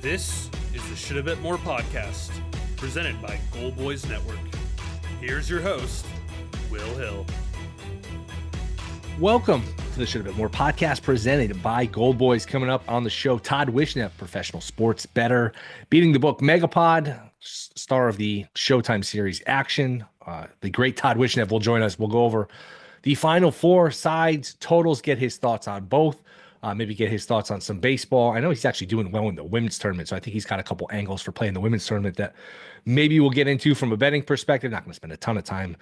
This is the Shoulda Bet More podcast, presented by Gold Boys Network. Here's your host, Will Hill. Welcome to the Shoulda Bet More podcast, presented by Gold Boys. Coming up on the show, Todd Wishnev, professional sports bettor, beating the book Megapod, star of the Showtime series Action. The great Todd Wishnev will join us. We'll go over the final four sides, totals, get his thoughts on both. Maybe get his thoughts on some baseball. I know he's actually doing well in the women's tournament, so I think he's got a couple angles for playing the women's tournament that maybe we'll get into from a betting perspective. Not going to spend a ton of time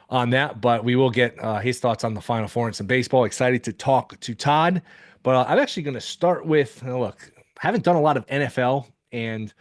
on that, but we will get his thoughts on the Final Four and some baseball. Excited to talk to Todd, but I'm actually going to start with, look, haven't done a lot of NFL and,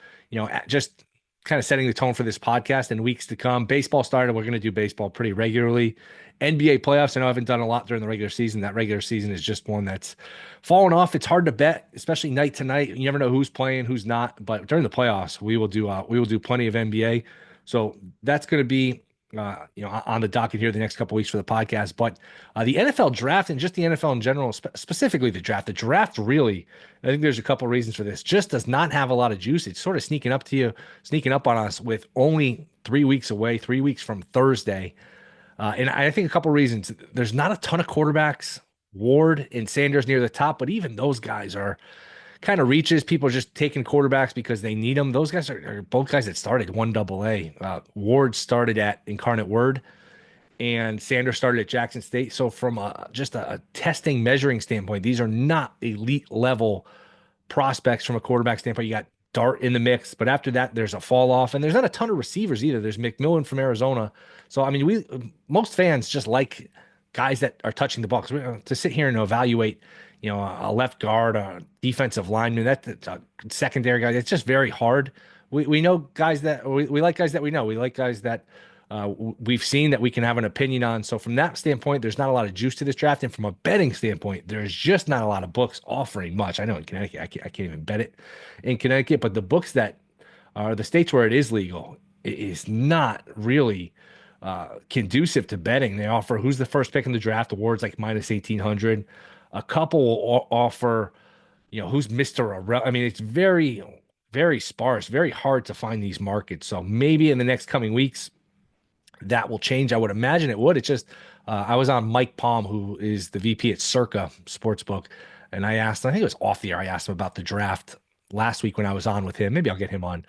just kind of setting the tone for this podcast in weeks to come. Baseball started. We're going to do baseball pretty regularly. NBA playoffs, I know I haven't done a lot during the regular season. That regular season is just one that's fallen off. It's hard to bet, especially night to night. You never know who's playing, who's not. But during the playoffs, we will do plenty of NBA. So that's going to be on the docket here the next couple weeks for the podcast. But the NFL draft and just the NFL in general, specifically the draft. The draft really, I think there's a couple reasons for this. Just does not have a lot of juice. It's sort of sneaking up on us with only 3 weeks away, 3 weeks from Thursday. And I think a couple reasons. There's not a ton of quarterbacks. Ward and Sanders near the top, but even those guys are kind of reaches. People are just taking quarterbacks because they need them. Those guys are both guys that started 1AA. Ward started at Incarnate Word, and Sanders started at Jackson State. So from just a testing, measuring standpoint, these are not elite level prospects from a quarterback standpoint. You got Dart in the mix, but after that, there's a fall off, and there's not a ton of receivers either. There's McMillan from Arizona. So, I mean, most fans just like guys that are touching the ball. To sit here and evaluate, a left guard, a defensive lineman, that's a secondary guy. It's just very hard. We know guys that we like guys that we know. We like guys that we've seen that we can have an opinion on. So from that standpoint, there's not a lot of juice to this draft. And from a betting standpoint, there's just not a lot of books offering much. I know in Connecticut, I can't even bet it in Connecticut, but the books that are the states where it is legal, it is not really conducive to betting. They offer who's the first pick in the draft awards like minus 1,800. A couple will offer, who's Mr. Irrelevant. I mean, it's very, very sparse, very hard to find these markets. So maybe in the next coming weeks, that will change. I would imagine it would. It's just, I was on Mike Palm, who is the VP at Circa Sportsbook, and I think it was off the air. I asked him about the draft last week when I was on with him. Maybe I'll get him on.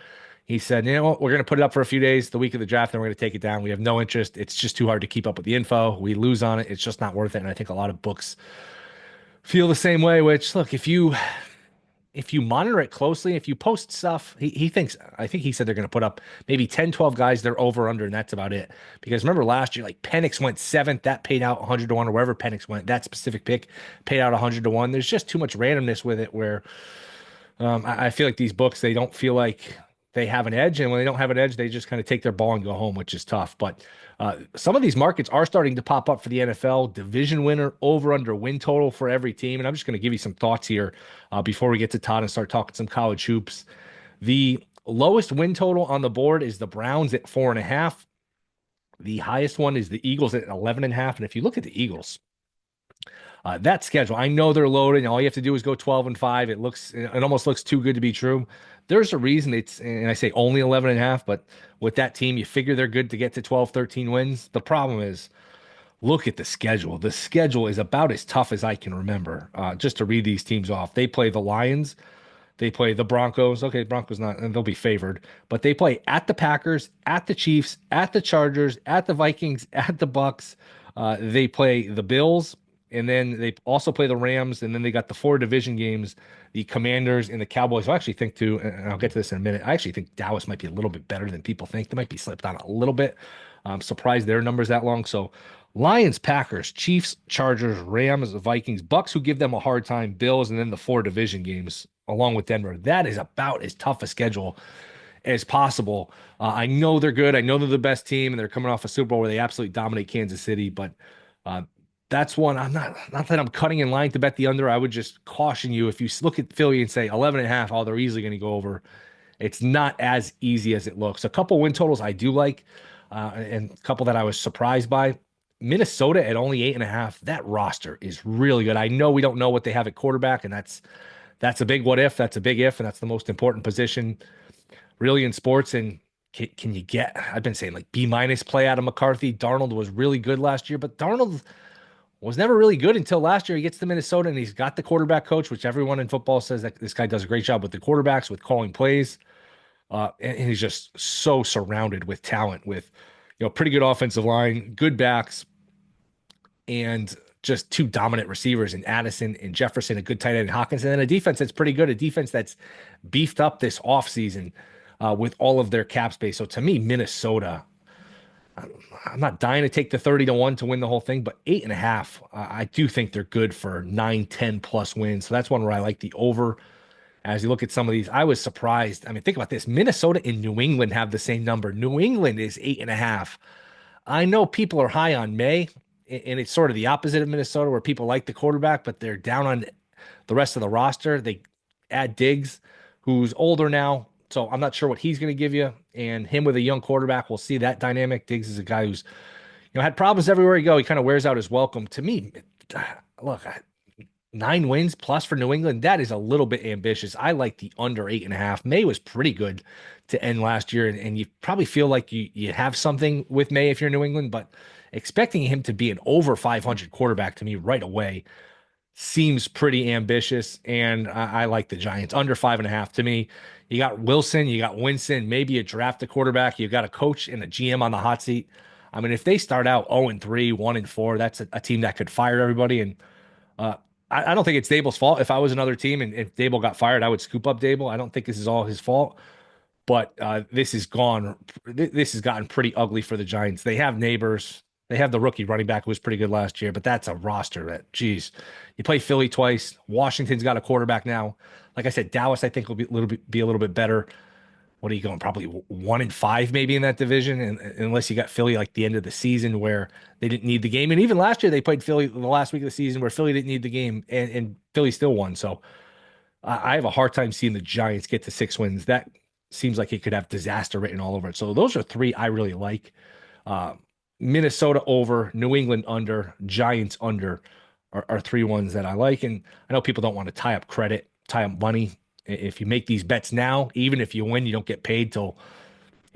He said, we're going to put it up for a few days, the week of the draft, then we're going to take it down. We have no interest. It's just too hard to keep up with the info. We lose on it. It's just not worth it. And I think a lot of books feel the same way, which, look, if you monitor it closely, if you post stuff, I think he said they're going to put up maybe 10, 12 guys, they're over, under, and that's about it. Because remember last year, like Penix went 7th, that paid out 100 to 1, or wherever Penix went, that specific pick paid out 100 to 1. There's just too much randomness with it where I feel like these books, they don't feel like they have an edge. And when they don't have an edge, they just kind of take their ball and go home, which is tough. But some of these markets are starting to pop up for the NFL. Division winner, over, under, win total for every team. And I'm just going to give you some thoughts here before we get to Todd and start talking some college hoops. The lowest win total on the board is the Browns at 4.5. The highest one is the Eagles at 11.5. And if you look at the Eagles, that schedule, I know they're loaded, and all you have to do is go 12-5. It almost looks too good to be true. There's a reason and I say only 11.5, but with that team, you figure they're good to get to 12, 13 wins. The problem is, look at the schedule. The schedule is about as tough as I can remember. Just to read these teams off, they play the Lions, they play the Broncos. Okay, Broncos not, and they'll be favored, but they play at the Packers, at the Chiefs, at the Chargers, at the Vikings, at the Bucks. They play the Bills. And then they also play the Rams, and then they got the 4 division games, the Commanders and the Cowboys. I actually think too, and I'll get to this in a minute, I actually think Dallas might be a little bit better than people think. They might be slipped on a little bit. I'm surprised their numbers that long. So Lions, Packers, Chiefs, Chargers, Rams, Vikings, Bucks, who give them a hard time, Bills, and then the 4 division games along with Denver. That is about as tough a schedule as possible. I know they're good. I know they're the best team, and they're coming off a Super Bowl where they absolutely dominate Kansas City, but that's one. I'm not that I'm cutting in line to bet the under. I would just caution you, if you look at Philly and say 11.5, oh, they're easily going to go over. It's not as easy as it looks. A couple win totals I do like, and a couple that I was surprised by. Minnesota at only 8.5. That roster is really good. I know we don't know what they have at quarterback, and that's that's a big what if, that's a big if, and that's the most important position really in sports. And can you get, I've been saying like B minus play out of McCarthy. Darnold was really good last year, but Darnold was never really good until last year. He gets to Minnesota and he's got the quarterback coach, which everyone in football says that this guy does a great job with the quarterbacks, with calling plays. And he's just so surrounded with talent, with pretty good offensive line, good backs, and just two dominant receivers in Addison and Jefferson, a good tight end in Hawkins, and then a defense that's pretty good, a defense that's beefed up this offseason with all of their cap space. So to me, Minnesota, I'm not dying to take the 30-1 to win the whole thing, but 8.5, I do think they're good for 9, 10 plus wins. So that's one where I like the over. As you look at some of these, I was surprised. I mean, think about this. Minnesota and New England have the same number. New England is 8.5. I know people are high on May, and it's sort of the opposite of Minnesota where people like the quarterback, but they're down on the rest of the roster. They add Diggs, who's older now, so I'm not sure what he's going to give you. And him with a young quarterback, we'll see that dynamic. Diggs is a guy who's had problems everywhere he go. He kind of wears out his welcome. To me, look, 9 wins plus for New England, that is a little bit ambitious. I like the under 8.5. May was pretty good to end last year, and you probably feel like you have something with May if you're New England, but expecting him to be an over 500 quarterback to me right away seems pretty ambitious, and I like the Giants. Under 5.5 to me. You got Wilson, you got Winston, maybe you draft a quarterback, you got a coach and a GM on the hot seat. I mean, if they start out 0-3, 1-4, that's a team that could fire everybody, and I don't think it's Dable's fault. If I was another team and if Dable got fired, I would scoop up Dable. I don't think this is all his fault, but this has gotten pretty ugly for the Giants. They have Neighbors. They have the rookie running back who was pretty good last year, but that's a roster that, geez, you play Philly twice. Washington's got a quarterback now. Like I said, Dallas, I think, will be a little bit better. What are you going? Probably 1-5 maybe in that division, and unless you got Philly like the end of the season where they didn't need the game. And even last year they played Philly the last week of the season where Philly didn't need the game, and Philly still won. So I have a hard time seeing the Giants get to 6 wins. That seems like it could have disaster written all over it. So those are 3 I really like. Minnesota over, New England under, Giants under are 3 ones that I like. And I know people don't want to tie up credit, tie up money. If you make these bets now, even if you win, you don't get paid till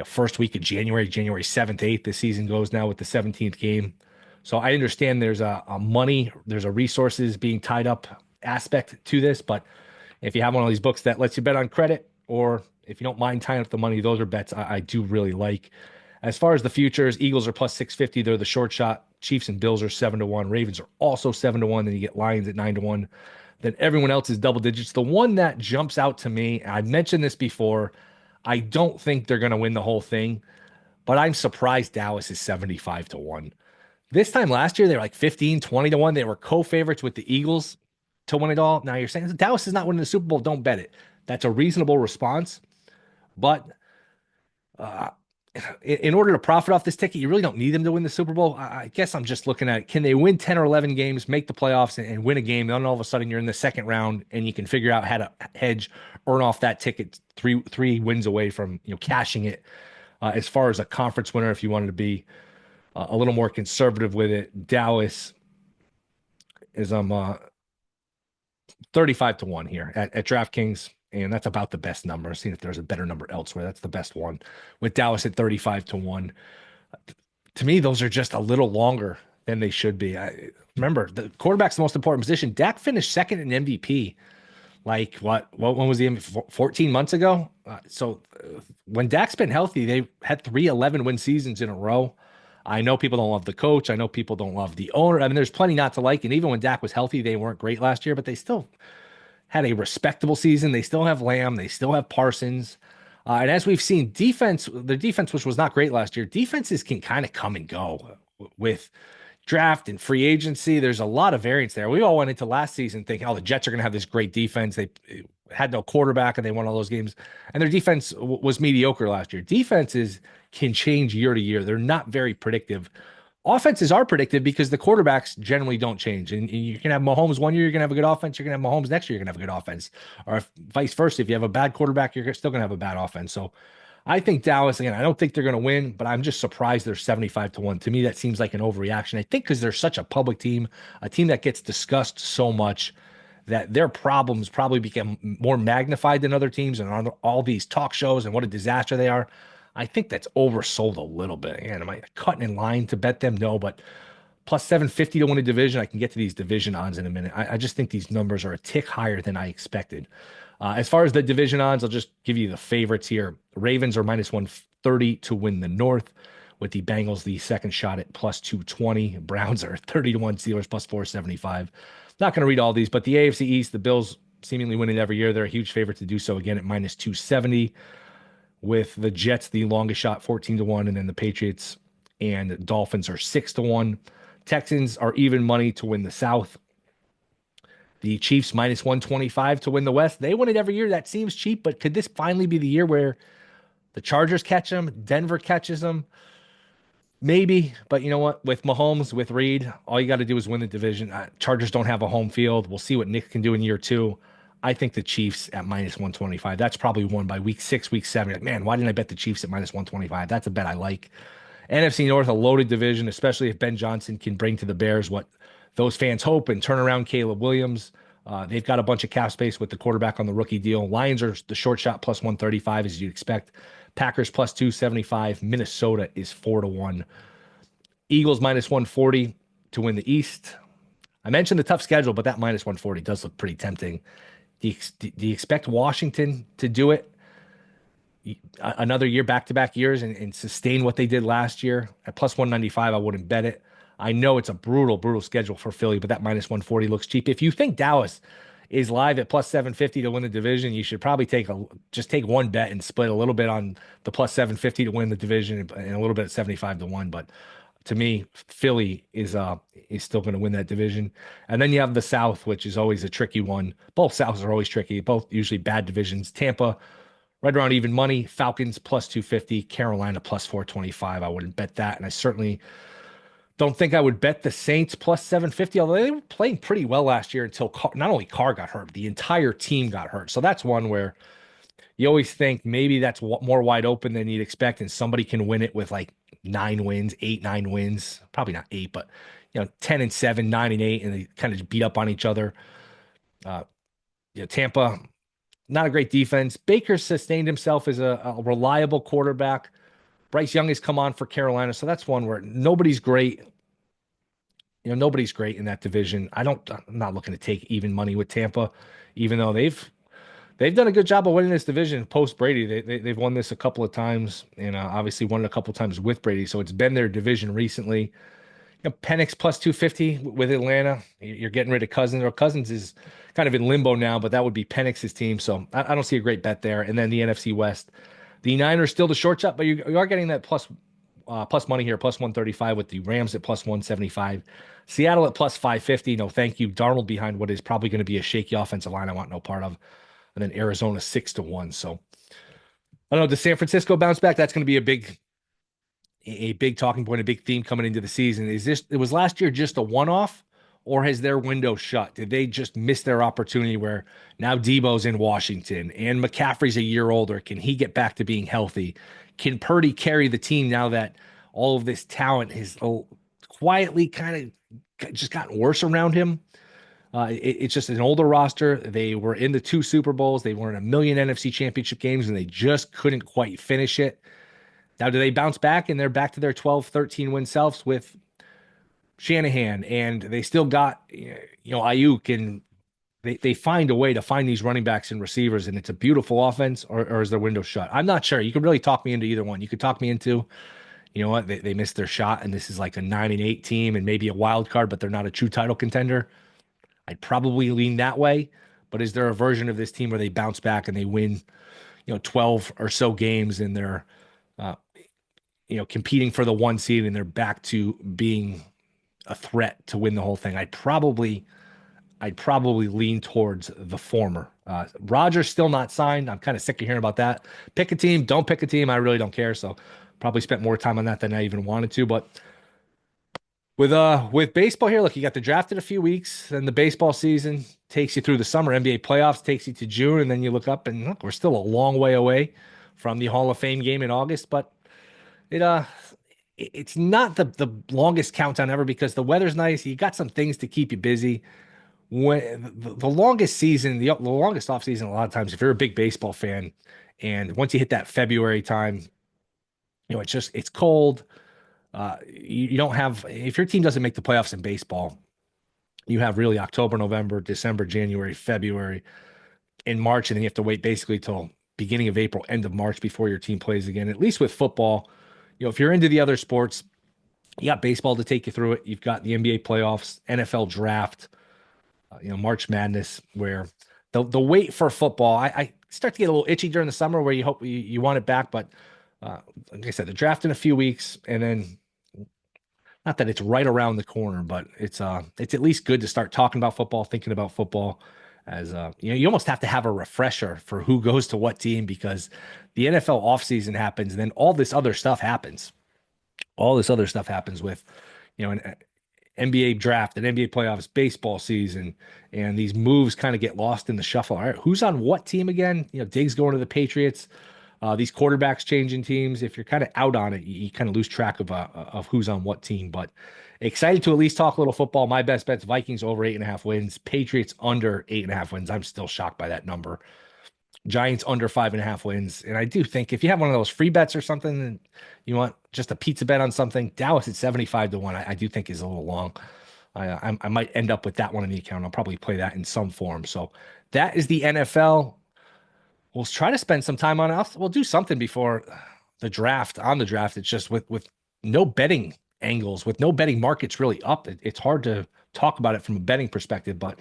first week of January 7th, 8th. The season goes now with the 17th game. So I understand there's a money, there's a resources being tied up aspect to this. But if you have one of these books that lets you bet on credit, or if you don't mind tying up the money, those are bets I do really like. As far as the futures, Eagles are plus 650. They're the short shot. Chiefs and Bills are 7-1. Ravens are also 7-1. Then you get Lions at 9-1. Then everyone else is double digits. The one that jumps out to me, I mentioned this before, I don't think they're going to win the whole thing, but I'm surprised Dallas is 75-1. This time last year, they were like 15, 20-1. They were co-favorites with the Eagles to win it all. Now you're saying Dallas is not winning the Super Bowl. Don't bet it. That's a reasonable response. But in order to profit off this ticket, you really don't need them to win the Super Bowl. I guess I'm just looking at, can they win 10 or 11 games, make the playoffs, and win a game? Then all of a sudden you're in the second round and you can figure out how to hedge, earn off that ticket three wins away from cashing it. As far as a conference winner, if you wanted to be a little more conservative with it, Dallas is 35-1 here at DraftKings. And that's about the best number. I've seen if there's a better number elsewhere. That's the best one with Dallas at 35-1. To me, those are just a little longer than they should be. Remember, the quarterback's the most important position. Dak finished second in MVP. Like when was he? 14 months ago. When Dak's been healthy, they had 3 11-win seasons in a row. I know people don't love the coach. I know people don't love the owner. I mean, there's plenty not to like. And even when Dak was healthy, they weren't great last year, but they still had a respectable season. They still have Lamb. They still have Parsons. And as we've seen, their defense, which was not great last year, defenses can kind of come and go with draft and free agency. There's a lot of variance there. We all went into last season thinking, the Jets are going to have this great defense. They had no quarterback and they won all those games. And their defense was mediocre last year. Defenses can change year to year. They're not very predictive. Offenses are predictive because the quarterbacks generally don't change. And you can have Mahomes one year, you're going to have a good offense. You're going to have Mahomes next year, you're going to have a good offense. Or vice versa. If you have a bad quarterback, you're still going to have a bad offense. So I think Dallas, again, I don't think they're going to win, but I'm just surprised they're 75-1. To me, that seems like an overreaction. I think because they're such a public team, a team that gets discussed so much, that their problems probably become more magnified than other teams and on all these talk shows and what a disaster they are. I think that's oversold a little bit. And am I cutting in line to bet them? No, but plus 750 to win a division. I can get to these division odds in a minute. I just think these numbers are a tick higher than I expected. As far as the division odds, I'll just give you the favorites here. Ravens are minus 130 to win the North, with the Bengals the second shot at plus 220. Browns are 30 to 1, Steelers plus 475. Not going to read all these, but the AFC East, the Bills seemingly winning every year. They're a huge favorite to do so again at minus 270, with the Jets the longest shot 14 to 1, and then the Patriots and Dolphins are 6 to 1. Texans are even money to win the South. The Chiefs minus 125 to win the West. They win it every year. That seems cheap, but could this finally be the year where the Chargers catch them, Denver catches them? Maybe, but you know what? With Mahomes, with Reed, all you got to do is win the division. Chargers don't have a home field. We'll see what Nick can do in year 2. I think the Chiefs at minus 125. That's probably won by week 6, week 7. Like, man, why didn't I bet the Chiefs at minus 125? That's a bet I like. NFC North, a loaded division, especially if Ben Johnson can bring to the Bears what those fans hope and turn around Caleb Williams. They've got a bunch of cap space with the quarterback on the rookie deal. Lions are the short shot plus 135, as you'd expect. Packers plus 275. Minnesota is 4 to 1. Eagles minus 140 to win the East. I mentioned the tough schedule, but that minus 140 does look pretty tempting. Do you expect Washington to do it another year, back-to-back years, and sustain what they did last year? At plus 195, I wouldn't bet it. I know it's a brutal schedule for Philly, but that minus 140 looks cheap. If you think Dallas is live at plus 750 to win the division, you should probably take one bet and split a little bit on the plus 750 to win the division and a little bit at 75 to 1. But to me, Philly is still going to win that division. And then you have the South, which is always a tricky one. Both Souths are always tricky, both usually bad divisions. Tampa, right around even money. Falcons plus 250. Carolina plus 425. I wouldn't bet that. And I certainly don't think I would bet the Saints plus 750, although they were playing pretty well last year until not only Carr got hurt, the entire team got hurt. So that's one where you always think maybe that's more wide open than you'd expect, and somebody can win it with like 9 wins, 8, 9 wins. Probably not 8, but 10 and 7, 9 and 8, and they kind of beat up on each other. Tampa, not a great defense. Baker sustained himself as a reliable quarterback. Bryce Young has come on for Carolina, so that's one where nobody's great. Nobody's great in that division. I'm not looking to take even money with Tampa, even though they've done a good job of winning this division post Brady. They've won this a couple of times, and obviously won it a couple of times with Brady. So it's been their division recently. Penix plus 250 with Atlanta. You're getting rid of Cousins, or Cousins is kind of in limbo now, but that would be Penix's team. So I don't see a great bet there. And then the NFC West. The Niners still the short shot, but you are getting that plus money here, plus 135 with the Rams at plus 175. Seattle at plus 550. No, thank you. Darnold behind what is probably going to be a shaky offensive line I want no part of. And then Arizona 6 to 1. So I don't know. Does San Francisco bounce back? That's going to be a big talking point, a big theme coming into the season. It was last year just a one-off, or has their window shut? Did they just miss their opportunity where now Debo's in Washington and McCaffrey's a year older? Can he get back to being healthy? Can Purdy carry the team now that all of this talent has quietly kind of just gotten worse around him? It's just an older roster. They were in the 2 Super Bowls. They were in a million NFC championship games, and they just couldn't quite finish it. Now, do they bounce back and they're back to their 12, 13 win selves with Shanahan, and they still got, Ayuk, and they find a way to find these running backs and receivers, and it's a beautiful offense, or is their window shut? I'm not sure. You could really talk me into either one. You could talk me into, they missed their shot, and this is like a 9 and 8 team and maybe a wild card, but they're not a true title contender. I'd probably lean that way. But is there a version of this team where they bounce back and they win, 12 or so games, and they're, competing for the 1 seed, and they're back to being a threat to win the whole thing? I'd probably lean towards the former. Rodgers still not signed. I'm kind of sick of hearing about that. Pick a team, don't pick a team. I really don't care. So probably spent more time on that than I even wanted to. But with baseball here, look, you got the draft in a few weeks, and the baseball season takes you through the summer. NBA playoffs takes you to June, and then you look up and look, we're still a long way away from the Hall of Fame game in August. But it's not the longest countdown ever because the weather's nice. You got some things to keep you busy. when the longest season, the longest off season, a lot of times, if you're a big baseball fan, and once you hit that February time, it's cold. You don't have if your team doesn't make the playoffs in baseball, you have really October, November, December, January, February, in March, and then you have to wait basically till beginning of April, end of March before your team plays again. At least with football, if you're into the other sports, you got baseball to take you through it. You've got the NBA playoffs, NFL draft, March Madness, where the wait for football, I start to get a little itchy during the summer where you hope you want it back. But like I said, the draft in a few weeks, and then not that it's right around the corner, but it's at least good to start talking about football, thinking about football. As you almost have to have a refresher for who goes to what team because the NFL offseason happens, and then all this other stuff happens. All this other stuff happens with, an NBA draft and NBA playoffs, baseball season, and these moves kind of get lost in the shuffle. All right, who's on what team again? Diggs going to the Patriots. These quarterbacks changing teams. If you're kind of out on it, you kind of lose track of who's on what team. But excited to at least talk a little football. My best bets: Vikings over 8.5 wins, Patriots under 8.5 wins. I'm still shocked by that number. Giants under 5.5 wins. And I do think if you have one of those free bets or something, and you want just a pizza bet on something, Dallas at 75-1, I do think is a little long. I might end up with that one in the account. I'll probably play that in some form. So that is the NFL. We'll try to spend some time on it. We'll do something before the draft. On the draft, it's just with no betting angles, with no betting markets really up. It's hard to talk about it from a betting perspective, but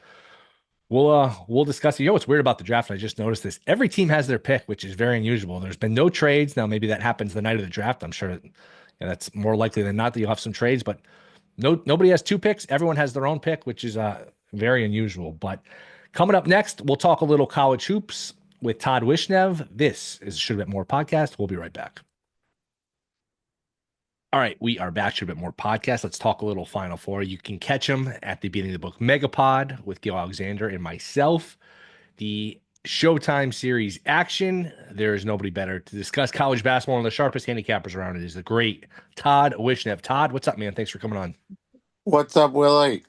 we'll discuss it. What's weird about the draft? I just noticed this. Every team has their pick, which is very unusual. There's been no trades. Now maybe that happens the night of the draft. I'm sure that's more likely than not that you'll have some trades, but nobody has two picks. Everyone has their own pick, which is very unusual. But coming up next, we'll talk a little college hoops with Todd Wishnev. This is Shoulda Bet More podcast. We'll be right back. All right, we are back to a bit more podcast. Let's talk a little Final Four. You can catch them at the beginning of the book Megapod with Gil Alexander and myself. The Showtime series action. There is nobody better to discuss college basketball and the sharpest handicappers around it is the great Todd Wishnev. Todd, what's up, man? Thanks for coming on. What's up, Willie?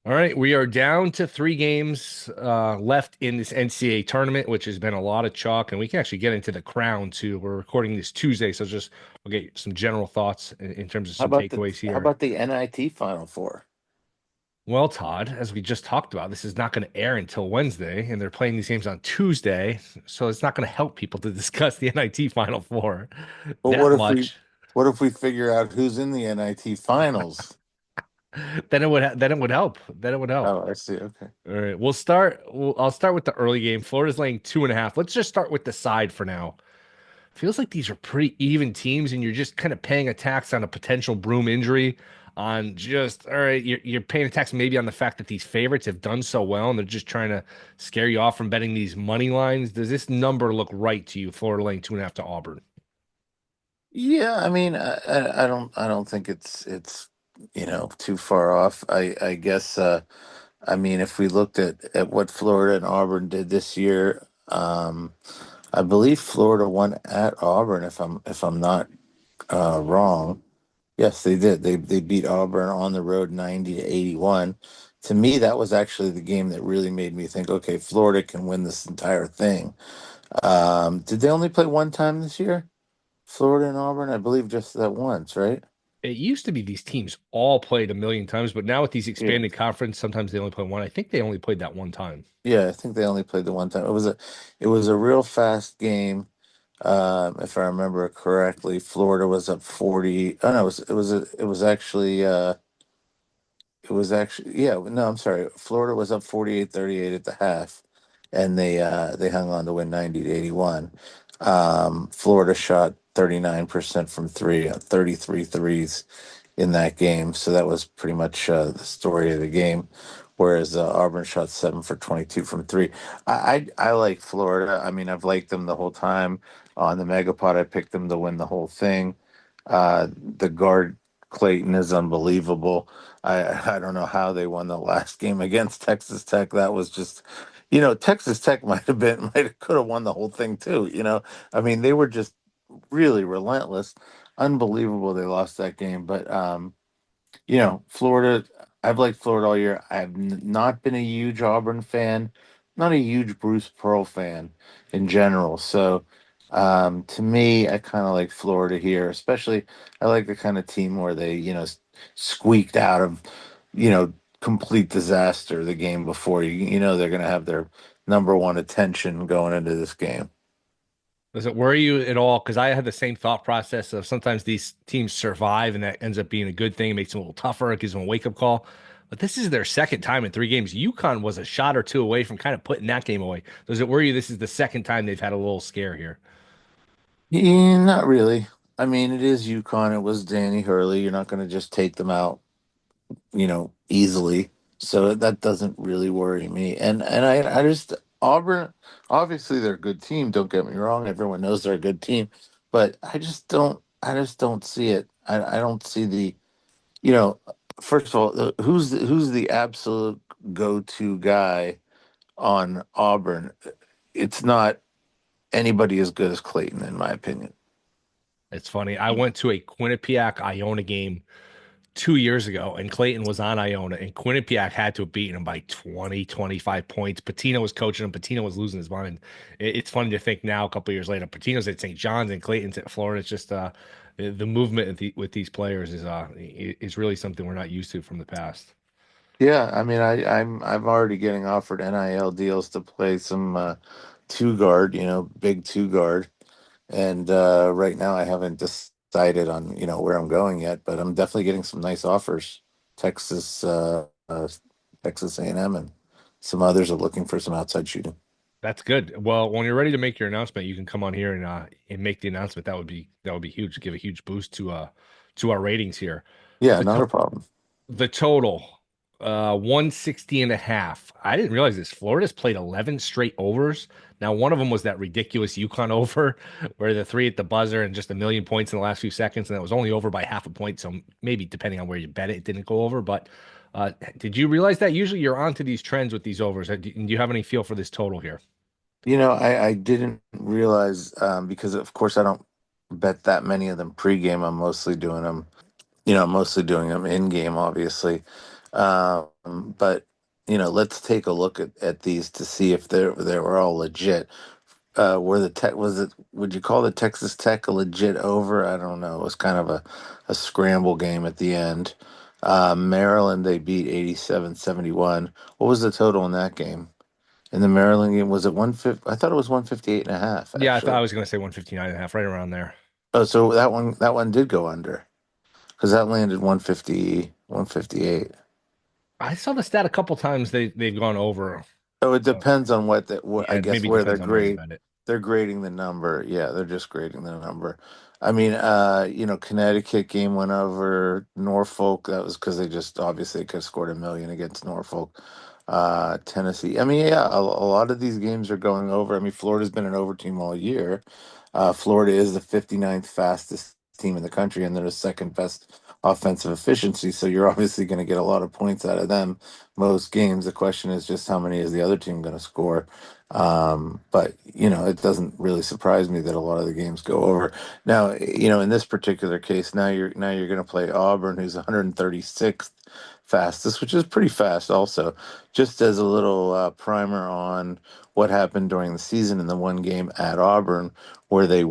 All right, we are down to 3 games left in this NCAA tournament, which has been a lot of chalk, and we can actually get into the crown too. We're recording this Tuesday, so we'll get some general thoughts in terms of some takeaways here. How about the NIT Final Four? Well, Todd, as we just talked about, this is not going to air until Wednesday, and they're playing these games on Tuesday, so it's not going to help people to discuss the NIT Final Four But that much. what if we figure out who's in the NIT finals? Then it would help. Then it would help. Oh, I see. Okay. All right, I'll start with the early game. Florida's laying 2.5. Let's just start with the side for now. Feels like these are pretty even teams, and you're just kind of paying a tax on a potential Broom injury. On just all right, you're paying a tax maybe on the fact that these favorites have done so well, and they're just trying to scare you off from betting these money lines. Does this number look right to you? Florida laying 2.5 to Auburn. Yeah, I mean, I don't think it's too far off. I guess I mean if we looked at what Florida and Auburn did this year, I believe Florida won at Auburn if I'm not wrong. Yes, they did. They beat Auburn on the road 90-81. To me, that was actually the game that really made me think, okay, Florida can win this entire thing. Did they only play one time this year? Florida and Auburn, I believe just that once, right? It used to be these teams all played a million times, but now with these Yeah. expanded conference, sometimes they only play one. I think they only played that one time. Yeah, I think they only played the one time. It was a real fast game. If I remember correctly, Florida was up 40. Oh no, it was actually, yeah, no, I'm sorry. Florida was up 48-38 at the half, and they hung on to win 90-81. Florida shot 39% from three, 33 threes in that game. So that was pretty much the story of the game. Whereas Auburn shot 7 for 22 from three. I like Florida. I mean, I've liked them the whole time. On the Megapod, I picked them to win the whole thing. The guard Clayton is unbelievable. I don't know how they won the last game against Texas Tech. That was just, Texas Tech could have won the whole thing too. I mean, they were just really relentless. Unbelievable they lost that game. But Florida, I've liked Florida all year. I've not been a huge Auburn fan, not a huge Bruce Pearl fan in general. So, to me, I kind of like Florida here. Especially, I like the kind of team where they, squeaked out of, you know, complete disaster the game before. They're going to have their number one attention going into this game. Does it worry you at all? Because I had the same thought process of sometimes these teams survive and that ends up being a good thing. It makes them a little tougher. It gives them a wake up call. But this is their second time in 3 games. UConn was a shot or two away from kind of putting that game away. Does it worry you this is the second time they've had a little scare here? Yeah, not really. I mean, it is UConn. It was Danny Hurley. You're not going to just take them out, easily. So that doesn't really worry me. And I just Auburn, obviously they're a good team, don't get me wrong. Everyone knows they're a good team, but I just don't see it. I don't see the, you know, first of all, who's the absolute go-to guy on Auburn? It's not anybody as good as Clayton, in my opinion. It's funny. I went to a Quinnipiac Iona game 2 years ago, and Clayton was on Iona, and Quinnipiac had to have beaten him by 20, 25 points. Patino was coaching him. Patino was losing his mind. It's funny to think now, a couple of years later, Patino's at St. John's and Clayton's at Florida. It's just the movement with these players is really something we're not used to from the past. Yeah, I mean, I'm already getting offered NIL deals to play some two guard, big two guard, and right now I haven't decided on where I'm going yet, but I'm definitely getting some nice offers. Texas, Texas A&M, and some others are looking for some outside shooting. That's good. Well, when you're ready to make your announcement, you can come on here and make the announcement. That would be huge. Give a huge boost to our ratings here. Yeah, The not to- a problem. the total 160 and a half. I didn't realize this. Florida's played 11 straight overs. Now, one of them was that ridiculous UConn over where the three at the buzzer and just a million points in the last few seconds, and it was only over by half a point. So maybe depending on where you bet it, it didn't go over. But did you realize that usually you're onto these trends with these overs? Do you have any feel for this total here? I didn't realize because of course I don't bet that many of them pregame. I'm mostly doing them in game, obviously. But let's take a look at these to see if they were all legit. Were the tech was it? Would you call the Texas Tech a legit over? I don't know. It was kind of a scramble game at the end. Maryland they beat 87-71. What was the total in that game? In the Maryland game, was it 150? I thought it was 158 and a half, Yeah, I thought I actually. was going to say 159 and a half, right around there. Oh, so that one did go under because that landed 150, 158. I saw the stat a couple times they've gone over. Oh, it So depends on what I yeah, guess maybe it where depends on where you bet it. they're grading the number. Yeah, they're just grading the number. I mean, Connecticut game went over Norfolk. That was because they just obviously could have scored a million against Norfolk. Tennessee. I mean, yeah, a lot of these games are going over. I mean, Florida's been an over team all year. Florida is the 59th fastest team in the country, and they're the second best offensive efficiency. So you're obviously going to get a lot of points out of them most games. The question is just how many is the other team going to score? But it doesn't really surprise me that a lot of the games go over. Now, in this particular case, now you're going to play Auburn, who's 136th fastest, which is pretty fast. Also, just as a little primer on what happened during the season in the one game at Auburn, where they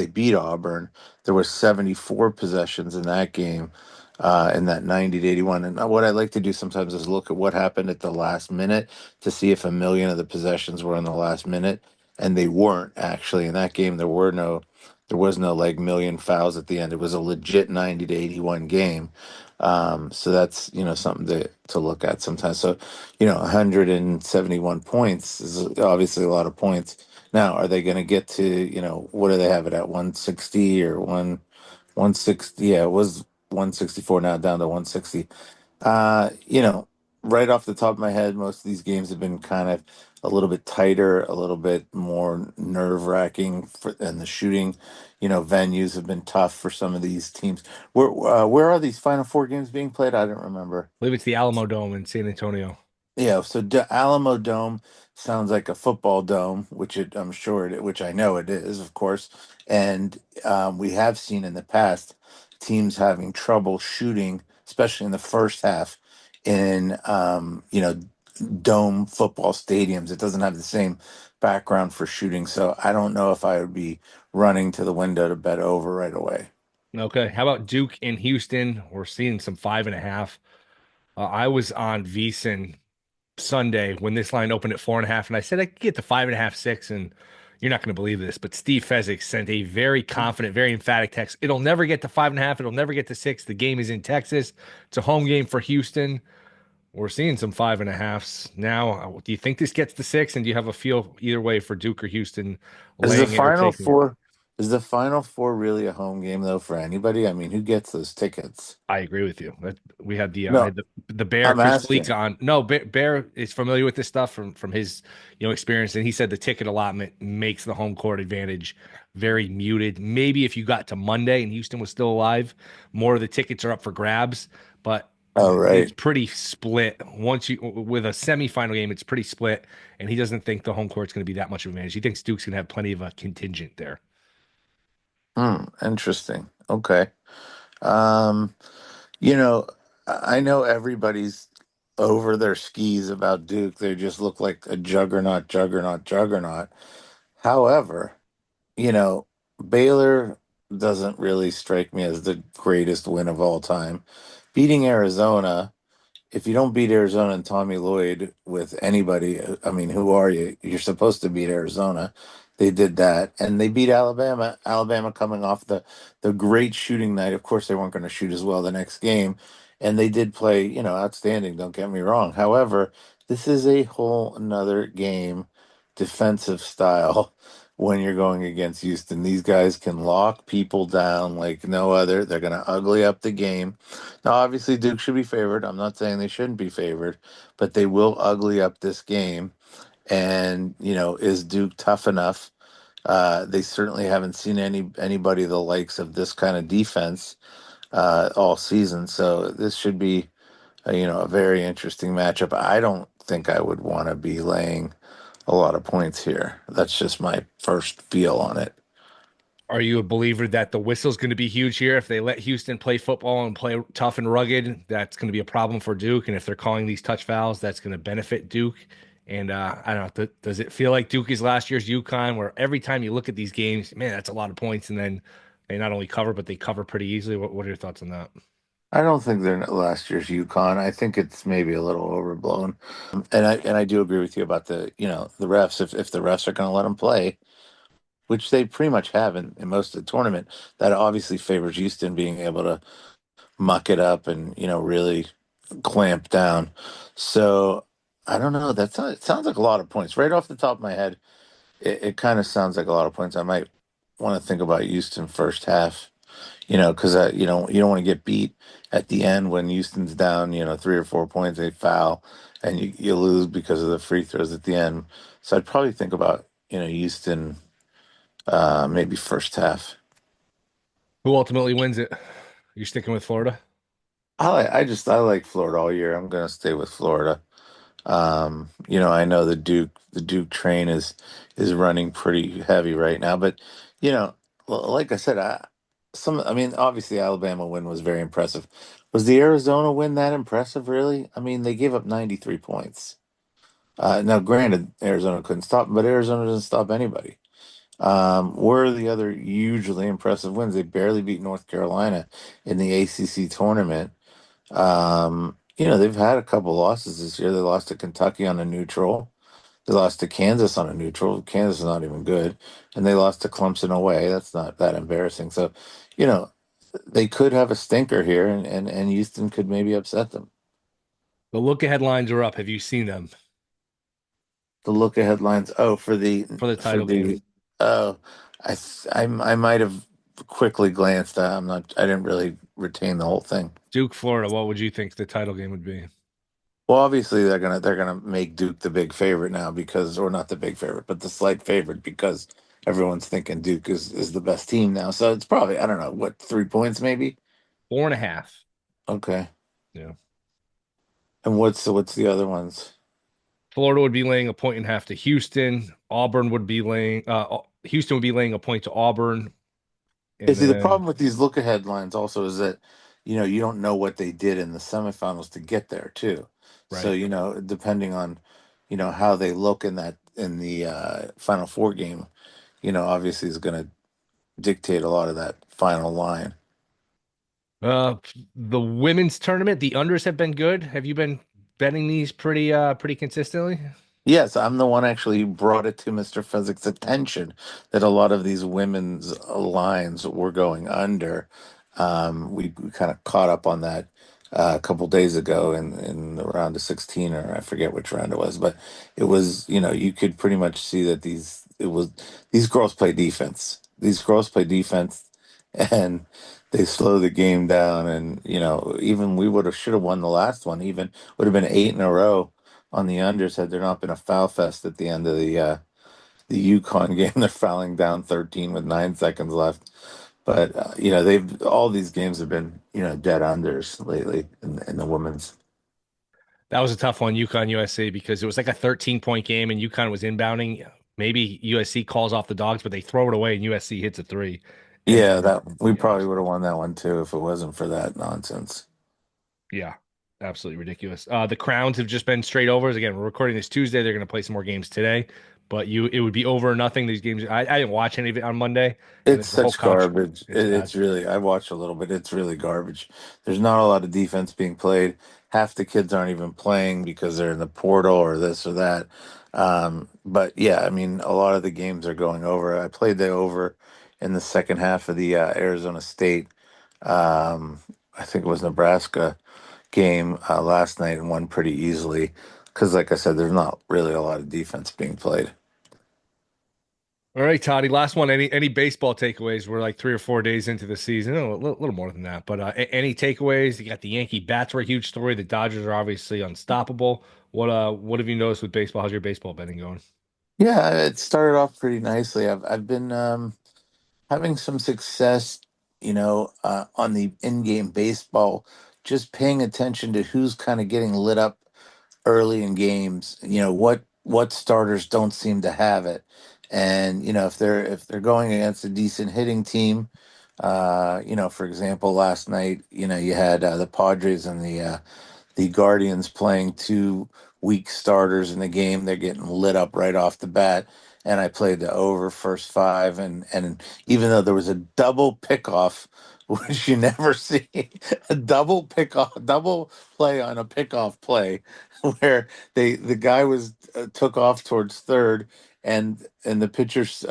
beat Auburn. There were 74 possessions in that game in that 90-81. And what I like to do sometimes is look at what happened at the last minute to see if a million of the possessions were in the last minute, and they weren't actually in that game. There was no like million fouls at the end. It was a legit 90-81 game. So that's something to look at sometimes. So 171 points is obviously a lot of points. Now, are they going to get to what do they have it at 160 or 160? Yeah, it was 164, now down to 160. Uh, you know, right off the top of my head, most of these games have been kind of a little bit tighter, a little bit more nerve-wracking, and the shooting, venues have been tough for some of these teams. Where are these Final Four games being played? I don't remember. I believe it's the Alamo Dome in San Antonio. Yeah, so Alamo Dome sounds like a football dome, I'm sure which I know it is, of course. And we have seen in the past teams having trouble shooting especially in the first half in dome football stadiums. It doesn't have the same background for shooting, so I don't know if I would be running to the window to bet over right away. Okay. How about Duke in Houston? We're seeing some 5.5. I was on VSiN Sunday when this line opened at 4.5, and I said I could get to 5.5, 6, and you're not going to believe this, but Steve Fezzik sent a very confident, very emphatic text. It'll never get to 5.5. It'll never get to 6. The game is in Texas. It's a home game for Houston. We're seeing some 5.5s now. Do you think this gets to 6? And do you have a feel either way for Duke or Houston Is the laying it or final taking it? four is the final four really a home game though for anybody? I mean, who gets those tickets? I agree with you. We had I No, had the Bear I'm Chris Bleak asking. on. No, Bear is familiar with this stuff from his experience, and he said the ticket allotment makes the home court advantage very muted. Maybe if you got to Monday and Houston was still alive, more of the tickets are up for grabs, but Oh, it's right. pretty split. Once you with a semifinal game, it's pretty split, and he doesn't think the home court's going to be that much of an advantage. He thinks Duke's going to have plenty of a contingent there. Interesting. Okay. Um, you know, I know everybody's over their skis about Duke. They just look like a juggernaut, juggernaut, juggernaut. However, you know, Baylor doesn't really strike me as the greatest win of all time. Beating Arizona, if you don't beat Arizona and Tommy Lloyd with anybody, I mean, who are you? You're supposed to beat Arizona. They did that, and they beat Alabama. Alabama coming off the great shooting night. Of course, they weren't going to shoot as well the next game, and they did play, outstanding. Don't get me wrong. However, this is a whole another game, defensive style. When you're going against Houston, these guys can lock people down like no other. They're going to ugly up the game. Now, obviously, Duke should be favored. I'm not saying they shouldn't be favored, but they will ugly up this game. And is Duke tough enough? They certainly haven't seen anybody the likes of this kind of defense all season. So this should be a very interesting matchup. I don't think I would want to be laying a lot of points here. That's just my first feel on it. Are you a believer that the whistle's going to be huge here? If they let Houston play football and play tough and rugged, that's going to be a problem for Duke. And if they're calling these touch fouls, that's going to benefit Duke. And I don't know, does it feel like Duke is last year's UConn, where every time you look at these games, man, that's a lot of points, and then they not only cover, but they cover pretty easily. What are your thoughts on that? I don't think they're last year's UConn. I think it's maybe a little overblown. And I do agree with you about the refs. If the refs are going to let them play, which they pretty much have in most of the tournament, that obviously favors Houston being able to muck it up and really clamp down. So I don't know. It sounds like a lot of points. Right off the top of my head, it kind of sounds like a lot of points. I might want to think about Houston first half. Because you don't want to get beat at the end when Houston's down, 3 or 4 points, they foul, and you lose because of the free throws at the end. So I'd probably think about Houston, maybe first half. Who ultimately wins it? You're sticking with Florida? I like Florida all year. I'm gonna stay with Florida. I know the Duke train is running pretty heavy right now, but like I said, I mean, obviously Alabama win was very impressive. Was the Arizona win that impressive, really? I mean, they gave up 93 points. Now, granted, Arizona couldn't stop them, but Arizona doesn't stop anybody. Where are the other hugely impressive wins? They barely beat North Carolina in the ACC tournament. They've had a couple losses this year. They lost to Kentucky on a neutral. They lost to Kansas on a neutral. Kansas is not even good. And they lost to Clemson away. That's not that embarrassing. So, you know, they could have a stinker here and Houston could maybe upset them. The look ahead lines are up. Have you seen them The look ahead lines. Oh, for the for the for title game? the oh, I might have quickly glanced. I didn't really retain the whole thing. Duke, Florida. What would you think the title game would be? Well, obviously they're gonna make Duke the big favorite now because, or not the big favorite, but the slight favorite because everyone's thinking Duke is the best team now. So it's probably, I don't know, what, 3 points maybe. 4.5. Okay, Yeah. and what's the other ones? Florida would be laying a point and a half to Houston. Auburn would be laying Houston would be laying a point to Auburn. Yeah, And see, the then problem with these look ahead lines also is that you don't know what they did in the semifinals to get there too. So, Right. depending on, how they look in the Final Four game, obviously is going to dictate a lot of that final line. Uh, the women's tournament, the unders have been good. Have you been betting these pretty consistently? Yes, I'm the one actually who brought it to Mr. Fezzik's attention that a lot of these women's lines were going under. We kind of caught up on that a couple days ago in the round of 16, or I forget which round it was, but it was, you could pretty much see that these girls play defense. These girls play defense and they slow the game down. And, even we should have won the last one, even would have been 8 in a row on the unders had there not been a foul fest at the end of the Yukon game. They're fouling down 13 with 9 seconds left. But they've all these games have been dead unders lately in the women's. That was a tough one, UConn USC, because it was like a 13-point game and UConn was inbounding. Maybe USC calls off the dogs, but they throw it away and USC hits a three. Yeah, And that we yeah, probably would have won that one too if it wasn't for that nonsense. yeah, absolutely ridiculous. The Crowns have just been straight overs. Again, we're recording this Tuesday. They're going to play some more games today, but it would be over or nothing. These games, I didn't watch any of it on Monday, and It's there's the whole such country. garbage. It's bad. It's really, I watched a little bit. It's really garbage. There's not a lot of defense being played. Half the kids aren't even playing because they're in the portal or this or that. But yeah, I mean, a lot of the games are going over. I played the over in the second half of the Arizona State, um, I think it was Nebraska game last night and won pretty easily. Because, like I said, there's not really a lot of defense being played. All right, Toddy. Last one. Any baseball takeaways? We're like 3 or 4 days into the season. A little more than that. But any takeaways? You got the Yankee bats were a huge story. The Dodgers are obviously unstoppable. What have you noticed with baseball? How's your baseball betting going? Yeah, it started off pretty nicely. I've been having some success, on the in-game baseball, just paying attention to who's kind of getting lit up early in games. What starters don't seem to have it, and if they're going against a decent hitting team, for example, last night, you had the Padres and the Guardians playing two weak starters in the game. They're getting lit up right off the bat. And I played the over first five. And even though there was a double pickoff, which you never see, a double pickoff, double play on a pickoff play, where the guy was took off towards third, and the pitcher's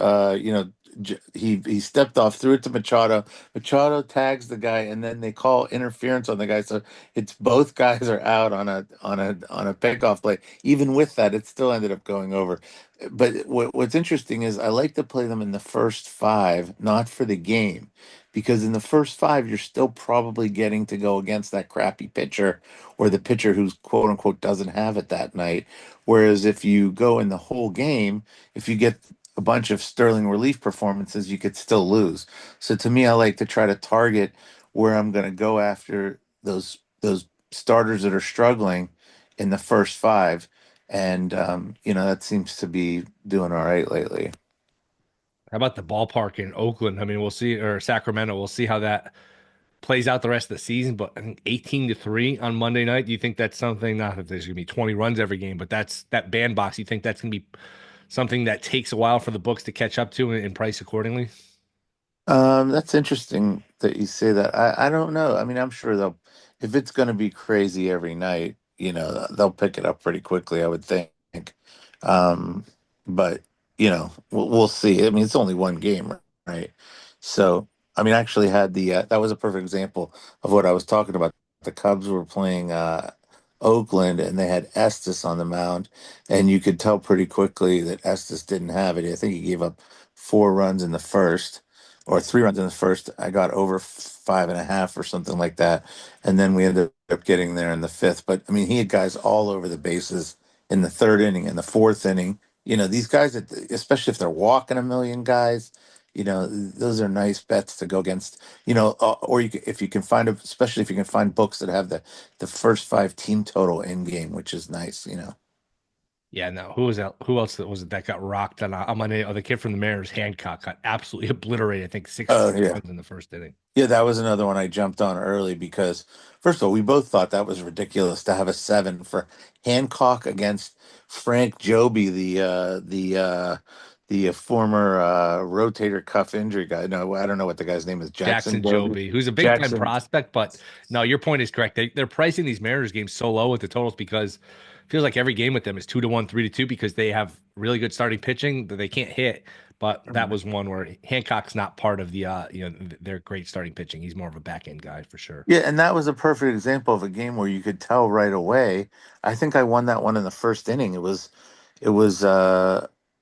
he stepped off, threw it to Machado. Machado tags the guy, and then they call interference on the guy. So it's both guys are out on a pickoff play. Even with that, it still ended up going over. But what's interesting is I like to play them in the first five, not for the game, because in the first five you're still probably getting to go against that crappy pitcher or the pitcher who's quote unquote doesn't have it that night. Whereas if you go in the whole game, if you get a bunch of sterling relief performances, you could still lose. So to me, I like to try to target where I'm going to go after those starters that are struggling in the first five, and that seems to be doing all right lately. How about the ballpark in Oakland? I mean, we'll see, or Sacramento. We'll see how that plays out the rest of the season. But I think 18-3 on Monday night. Do you think that's something? Not that there's going to be 20 runs every game, but that's that bandbox. You think that's going to be something that takes a while for the books to catch up to and price accordingly? That's interesting that you say that. I don't know. I mean, I'm sure they'll, if it's going to be crazy every night, they'll pick it up pretty quickly, I would think. Um, but we'll see. I mean, it's only one game, right? So, I mean, I actually had that was a perfect example of what I was talking about. The Cubs were playing Oakland, and they had Estes on the mound, and you could tell pretty quickly that Estes didn't have it. I think he gave up 4 runs in the first, or 3 runs in the first. I got over 5.5 or something like that, and then we ended up getting there in the fifth. But I mean, he had guys all over the bases in the third inning and the fourth inning. These guys, especially if they're walking a million guys, those are nice bets to go against. Or if you can find, especially if you can find books that have the first five team total in game, which is nice. Yeah, no. Who was that? Who else that was it that got rocked on Monday? Oh, the kid from the Mariners, Hancock, got absolutely obliterated. I think six Oh yeah. runs in the first inning. Yeah, that was another one I jumped on early because, first of all, we both thought that was ridiculous to have a seven for Hancock against Frank Joby, the former rotator cuff injury guy. No, I don't know what the guy's name is. Jackson Jackson Joby. Joby, who's a big time Jackson. prospect, but no, your point is correct. They're pricing these Mariners games so low with the totals because it feels like every game with them is 2-1, 3-2 because they have really good starting pitching that they can't hit. But that was one where Hancock's not part of the their great starting pitching. He's more of a back end guy for sure. Yeah, and that was a perfect example of a game where you could tell right away. I think I won that one in the first inning. It was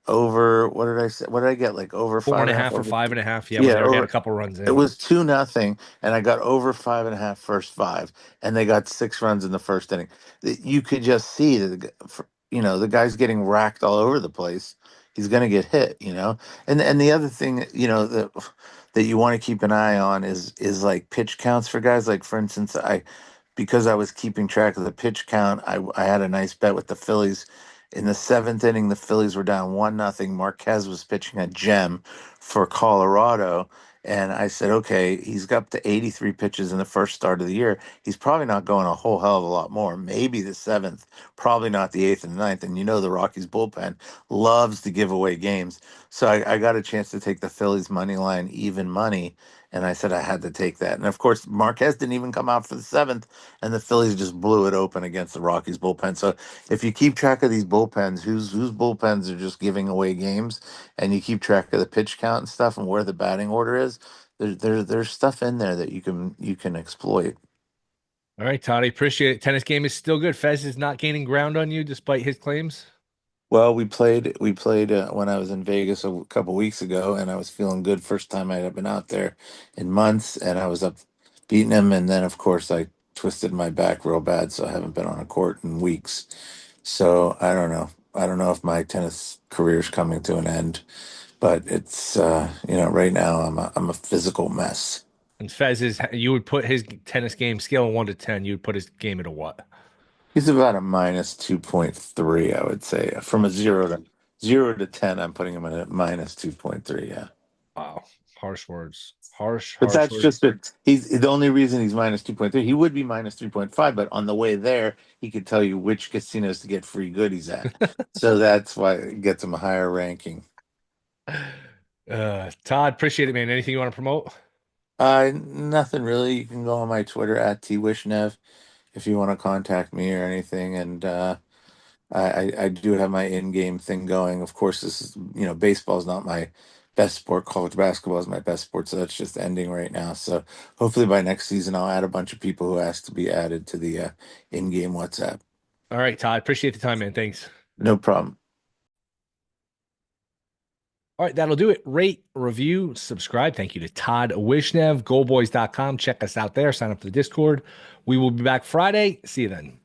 over, what did I say? What did I get? Like over Four five and a and a half half or over. 5.5. Yeah, when Yeah, they were had a over. couple runs It in. was 2-0, and I got over 5.5 first five, and they got 6 runs in the first inning. You could just see that the guy's getting racked all over the place. He's going to get hit. And the other thing that you want to keep an eye on is like pitch counts for guys. Like for instance, because I was keeping track of the pitch count, I had a nice bet with the Phillies. In the seventh inning, the Phillies were down 1-0. Marquez was pitching a gem for Colorado. And I said, okay, he's got up to 83 pitches in the first start of the year. He's probably not going a whole hell of a lot more. Maybe the seventh, probably not the eighth and the ninth. And the Rockies bullpen loves to give away games. So I got a chance to take the Phillies money line, even money. And I said I had to take that. And of course, Marquez didn't even come out for the seventh, and the Phillies just blew it open against the Rockies bullpen. So if you keep track of these bullpens, whose bullpens are just giving away games, and you keep track of the pitch count and stuff and where the batting order is, there's stuff in there that you can exploit. All right, Toddy, appreciate it. Tennis game is still good. Fez is not gaining ground on you despite his claims. Well, we played when I was in Vegas a couple weeks ago, and I was feeling good. First time I had been out there in months, and I was up beating him. And then, of course, I twisted my back real bad, so I haven't been on a court in weeks. So I don't know. I don't know if my tennis career is coming to an end, but it's right now I'm a physical mess. And Fez is, you would put his tennis game scale of 1 to 10, you would put his game at a what? He's about a minus 2.3, I would say. From a zero to 10, I'm putting him at a minus 2.3. Yeah. Wow. Harsh words. Harsh, But harsh that's words. just it. He's the only reason he's minus 2.3. He would be minus 3.5, but on the way there, he could tell you which casinos to get free goodies at. So that's why it gets him a higher ranking. Todd, appreciate it, man. Anything you want to promote? Nothing really. You can go on my Twitter at twishnev if you want to contact me or anything. And I do have my in-game thing going. Of course, this is, baseball is not my best sport. College basketball is my best sport, so that's just ending right now. So hopefully by next season, I'll add a bunch of people who asked to be added to the in-game WhatsApp. All right, Todd, appreciate the time, man. Thanks. No problem. All right, that'll do it. Rate, review, subscribe. Thank you to Todd Wishnev, goalboys.com. Check us out there. Sign up for the Discord. We will be back Friday. See you then.